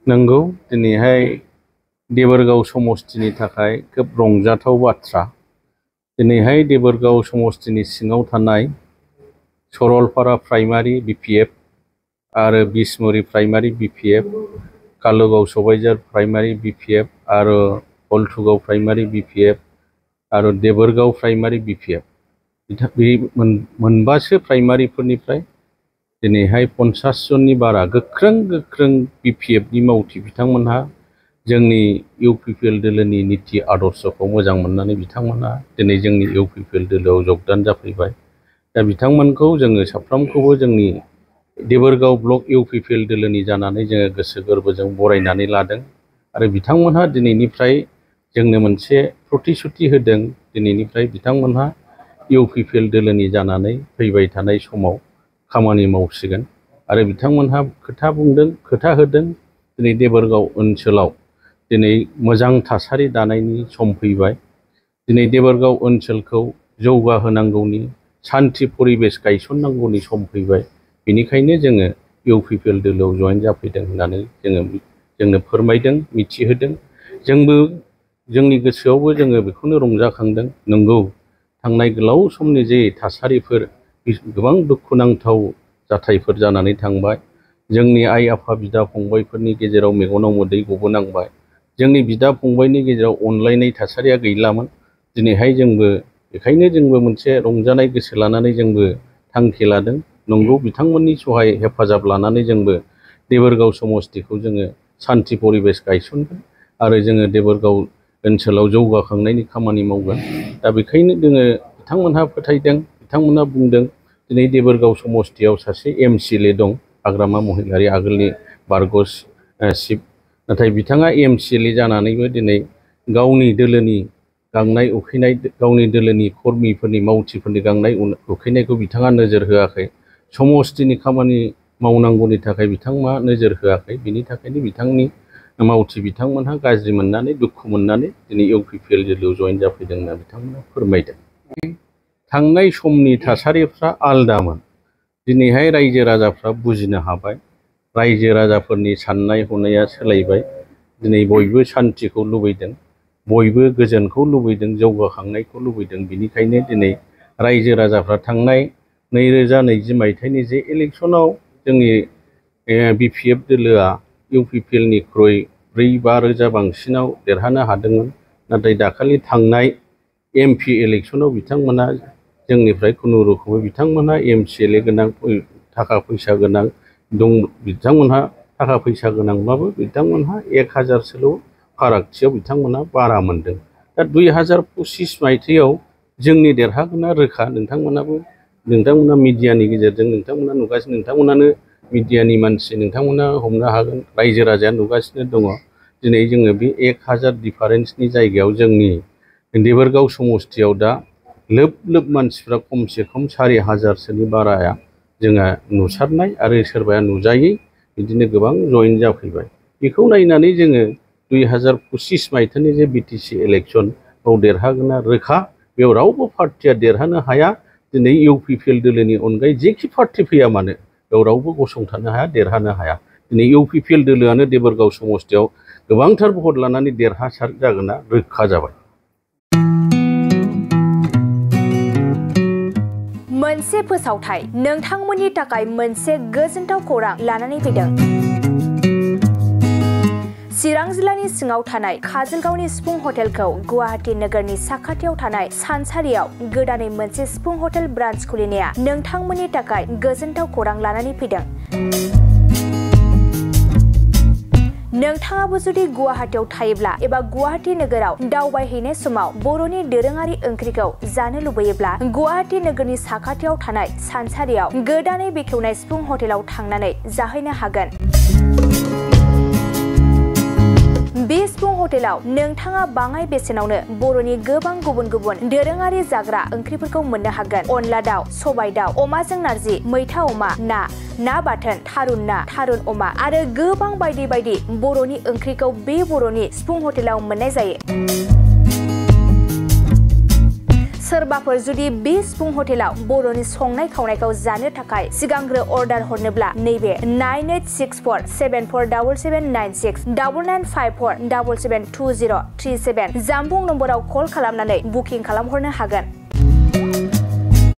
नंगौ दिनैहाय देबोरगाव समस्तिनि थाखाय खोब रंजाथाव बाथ्रा। दिनैहाय देबोरगाव समस्तिनि सिङाव थानाय सरलपारा प्राइमारि बिपिएफ आरो बिसमुरि प्राइमारि बिपिएफ, कालुगाव सबाइजार प्राइमारि बिपिएफ आरो हलथुगाव प्राइमारि बिपिएफ आरो देबोरगाव प्राइमारि बिपिएफ बे मोनबासो प्राइमारिफोरनिफ्राय दिनैहाय 50 जननि बारा गोख्रों बिपिएफनि मावथि बिथांमोनहा जोंनि इउपिपिएल दोलोनि नीति आदर्शखौ मोजां मोननानै बिथांमोनहा दिनै जोंनि इउपिपिएल दोलोआव जगदान जाफैबाय। दा बिथांमोनखौ जोङो साफ्रोमखौबो जोंनि देबोरगाव ब्लक इउपिपिएल दोलोनि जानानै जोङो गोसो गोरबोजों बरायनानै लादों आरो बिथांमोनहा दिनैनिफ्राय जोंनो मोनसे प्रतिश्रुति होदों। दिनैनिफ्राय बिथांमोनहा इउपिपिएल दोलोनि जानानै फैबाय थानाय समाव खामानि मावसिगोन आरो बिथांमोनहा खोथा होदों दिनै देबोरगाव ओनसोलाव दिनै मोजां थासारि दानायनि सम फैबाय। दिनै देबोरगाव ओनसोलखौ जौगाहोनांगौनि, शान्ति परिबेश गायसननांगौनि सम फैबाय। बेनिखायनो जोङो इउपिपिएल दोलोआव जयेन जाफैदों होननानै जोंनो फोरमायदों, मिथिहोदों। जोंबो जोंनि गोसोआवबो जोङो बेखौनो रंजाखांदों। नंगौ, थांनाय गोलाव समनि जे थासारिफोर, गोबां दुखुनांथाव जाथायफोर जानानै थांबाय। जोंनि आइ आफा बिदा फंबायफोरनि गेजेराव मेगनाव मोदै गबोनांबाय। जोंनि बिदा फंबायनि गेजेराव अनलायनाय थासारिया गैलामोन। दिनैहाय बेखायनो जोंबो मोनसे रंजानाय गोसो लानानै जोंबो थांखि लादों। नंगौ, बिथांमोननि सहाय हेफाजाब लानानै जोंबो देबोरगाव समस्तिखौ जोङो शान्ति परिबेश गायसनगोन आरो जोङो देबोरगाव ओनसोलाव जौगाखांनायनि खामानि मावगोन। दा बेखायनो जोङो बिथांमोनहा फोथायदों, बिथांमोनहा बुंदों दिनै देबोरगाव समस्तियाव सासे एमसिएलए दं, हाग्रामा महिलारि, आगोलनि बारग'स चिफ। नाथाय बिथाङा एमसिएलए जानानैबो दिनै गावनि दोलोनि गांनाय उखैनाय, गावनि दोलोनि कर्मिफोरनि मावथिफोरनि गांनाय उखैनायखौ बिथाङा नोजोर होआखै। समस्तिनि खामानि मावनांगौनि थाखाय बिथांमोना नोजोर होआखै। बिनि थाखायनो बिथांनि मावथि बिथांमोनहा गाज्रि मोननानै, दुखु मोननानै दिनै इउपिपिएल दोलोआव जयेन जाफैदों होनना बिथांमोना फोरमायदों। थांनाय समनि थासारिफ्रा आलदामोन। दिनैहाय रायजो राजाफ्रा बुजिनो हाबाय। रायजो राजाफोरनि साननाय हनाया सोलायबाय। दिनै बयबो शान्तिखौ लुबैदों, बयबो गोजोनखौ लुबैदों, जौगाखांनायखौ लुबैदों। बिनिखायनो दिनै रायजो राजाफ्रा थांनाय 2020 मायथाइनि जे इलेक्सनाव जोंनि बिपिएफ दोलोआ इउपिपिएलनिख्रुइ 4-5 रोजा बांसिनाव देरहानो हादोंमोन। नाथाय दाखालि थांनाय एमपि इलेक्सनाव बिथांमोना जोंनिफ्राय खुनुरुखुमै बिथांमोनहा एमसिएलए गोनां, थाखा फैसा गोनां दं। बिथांमोनहा थाखा फैसा गोनांब्लाबो बिथांमोनहा 1000सोल' फारागथियाव बिथांमोनहा बारा मोनदों। दा 2025 मायथाइयाव जोंनि देरहागोना रोखा। नोंथांमोना मिडियानि गेजेरजों नोंथांमोना नुगासिनो, नोंथांमोनानो मिडियानि मानसि, नोंथांमोना हमनो हागोन। रायजो राजाया नुगासिनो दङ। दिनै जोङो बे 1000 डिफारेन्सनि जायगायाव जोंनि देबोरगाव समस्तियाव दा लोब मानसिफ्रा खमसे खम 4000सोनि बाराया जोंहा नुसारनाय आरो सोरबाया नुजायै बिदिनो गोबां जयेन जाफैबाय। बेखौ नायनानै जोङो 2025 मायथाइनि जे बिटिसि इलेक्सन बाव देरहागोना रोखा। बेयाव रावबो पार्टिया देरहानो हाया। दिनै इउपिपिएल दोलोनि अनगायै जेखि पार्टि फैया मानो बेयाव रावबो गसंथानो हाया, देरहानो हाया। दिनै इउपिपिएल दोलोआनो देबोरगाव समस्तियाव गोबांथार भट लानानै देरहासार जागोना रोखा जाबाय। मोनसे फोसावथाय नोंथांमोननि थाखाय मोनसे गोजोनथाव खौरां लानानै फैदों। चिरां जिल्लानि सिङाव थानाय काजलगावनि सिफुं हटेलखौ गुवाहाटी नोगोरनि साखाथियाव थानाय सानसारियाव गोदानै मोनसे सिफुं हटेल ब्रान्च खुलिनाया नोंथांमोननि थाखाय गोजोनथाव खौरां लानानै फैदों। नोंथाङाबो जुदि गुवाहाटीयाव थायोब्ला एबा गुवाहाटी नोगोराव दावबायहैनाय समाव बर'नि दोरोङारि ओंख्रिखौ जानो लुबैयोब्ला गुवाहाटी नोगोरनि साखाथियाव थानाय सानसारियाव गोदानै बेखेवनाय सिफुं हटेलाव थांनानै जाहैनो हागोन। बे सिफुं हटेलाव नोंथाङा बाङाय बेसेनावनो बर'नि गोबां गुबुन दोरोङारि जाग्रा ओंख्रिफोरखौ मोननो हागोन। अनला दाउ, सबाय दाउ, अमाजों नारजि, मैथा अमा, ना बाथोन, थारुन ना, थारुन अमा आरो गोबां बायदि बर'नि ओंख्रिखौ बे बर'नि सिफुं हटेलाव मोननाय जायो। सोरबाफोर जुदि बे सिफुं हटेलाव बर'नि संनाय खावनायखौ जानो थाखाय सिगांग्रो अर्डार हरनोब्ला नैबे 9864747796 9954772037 जानबुं नम्बराव कल खालामनानै बुकिं खालामहरनो हागोन।